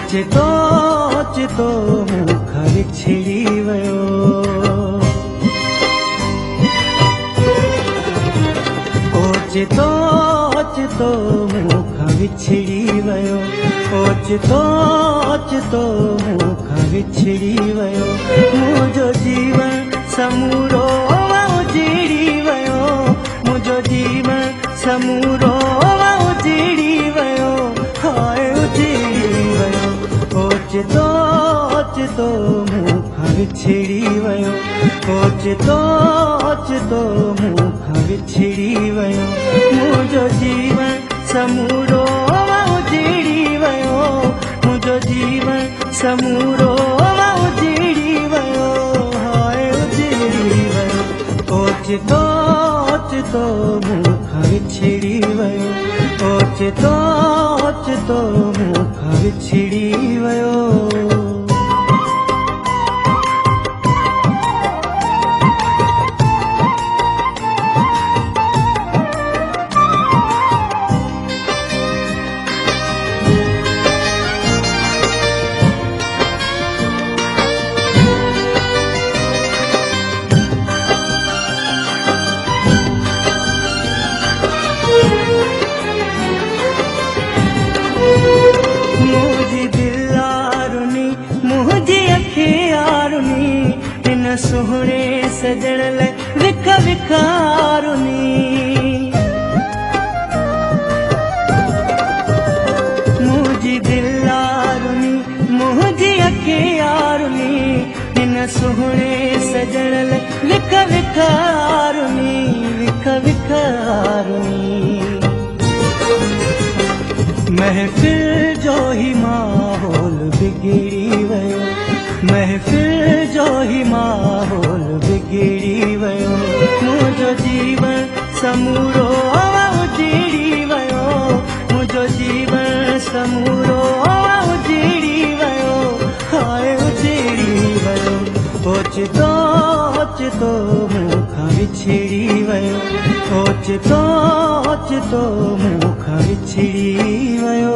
ओचितो ओचितो मुख विछड़ी वयो। ओचितो ओचितो मुख विछड़ी वयो। ओचितो ओचितो मुख विछड़ी वयो। मुझो जीवन समूरो उजड़ी वयो। मुझो जीवन समूरो उजड़ी वयो। हाय उजड़ी वयो। ओचितो ओचितो मुख विछड़ी वयो। ओचितो ओचितो मुख विछड़ी वयो। मुझो जीवन समूरो उजड़ी वयो। मुझो जीवन समूरो उजड़ी वयो। हाय उजड़ी वयो। ओचितो ओचितो मुख विछड़ी वयो। ओचितो ओचितो मुख विछड़ी वयो। मुझी दिलारुनी मुझी अखियारुनी इन सुहणे सजण ले विख विखारुनी। मुझी दिलारुनी मुझी अखियारुनी इन सुहणे सजण ले विख विखारुनी। विख विखारुनी। महफिल जो ही माहौल बिगड़ी वयो। महफिल जो ही माहौल बिगड़ी वयो। मुझो जीवन समूरो उजड़ी वयो। मुझो जीवन समूरो उजड़ी वयो। हाय उजड़ी वयो। ओचितो ओचितो मुख विछड़ी वयो। ओचितो ओचितो मुख विछड़ी वयो।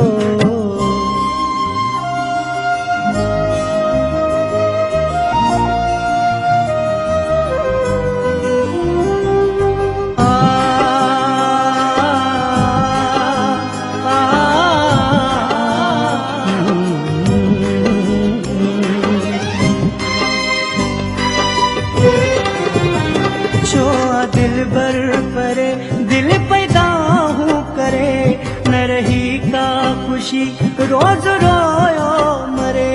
दिल बर परे दिल पैदा हूँ करे न रही का खुशी रोज रोयो मरे।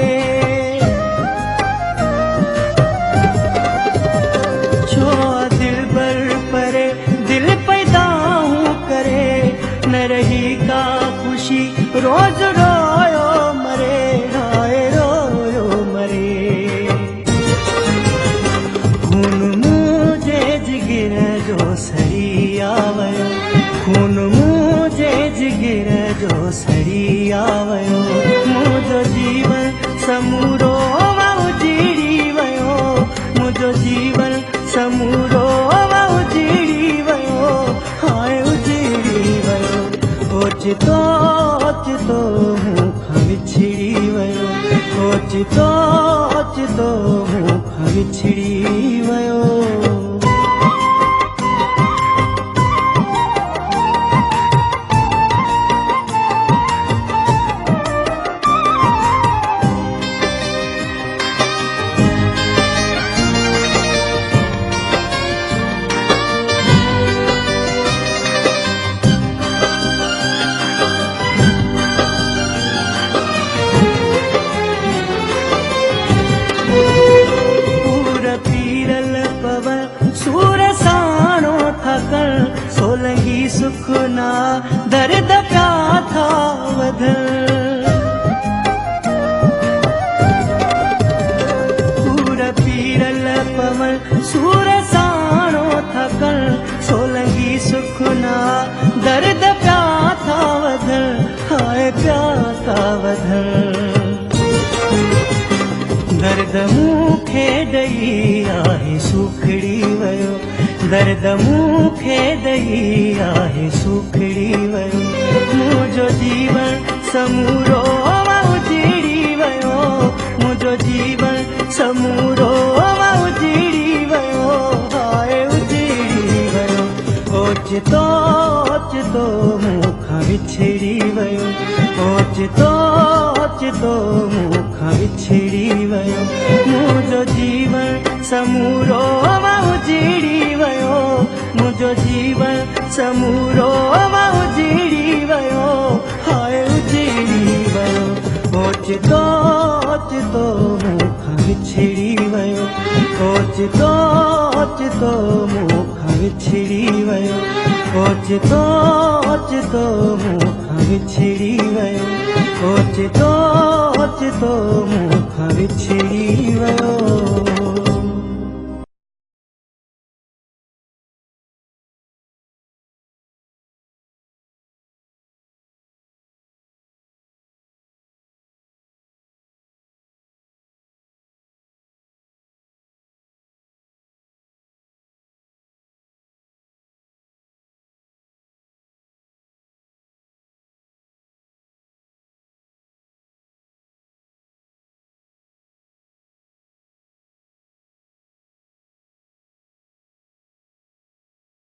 छो दिल बर परे दिल पैदा हूँ करे न रही का खुशी रोज रोयो मरे। राय रोयो मरे। खून मुझे जिगिर जो सड़ी आवयो। खून मुझे जिगिर जो सड़ी आवयो। मुझो जीवन समूरो उजड़ी वयो। मुझो जीवन समूरो उजड़ी वयो। हाय उजड़ी वयो। ओचितो ओचितो मुख विछड़ी वयो। ओचितो ओचितो मुख विछड़ी वयो। सोलंगी सुखना दर्द प्या था वध। पूरा पीरल पवन सूर साणो थकल। सोलंगी सुखना दर्द प्या था वध। हाय प्या था वध। दर्द मूंखे ॾेई आहे सुखड़ी वयो। दर्द मूंखे ॾेई आहे सुखड़ी वयो। मुझो जीवन समूरो उजड़ी मुझो जीवन समूरो उजड़ी वयो, हाय उजड़ी वयो। ओचितो ओचितो मूंखां विछड़ी वयो, ओचितो ओचितो मूंखां विछड़ी वयो। मुझो जीवन समूरो उजड़ी वयो, मुझो जीवन समूरो उजड़ी वयो, हाय उजड़ी वयो। ओचितो ओचितो मूंखां विछड़ी वयो, ओचितो ओचितो मूंखां विछड़ी वयो, ओचितो ओचितो मूंखां विछड़ी वयो, ओचितो ओचितो मूंखां विछड़ी वयो।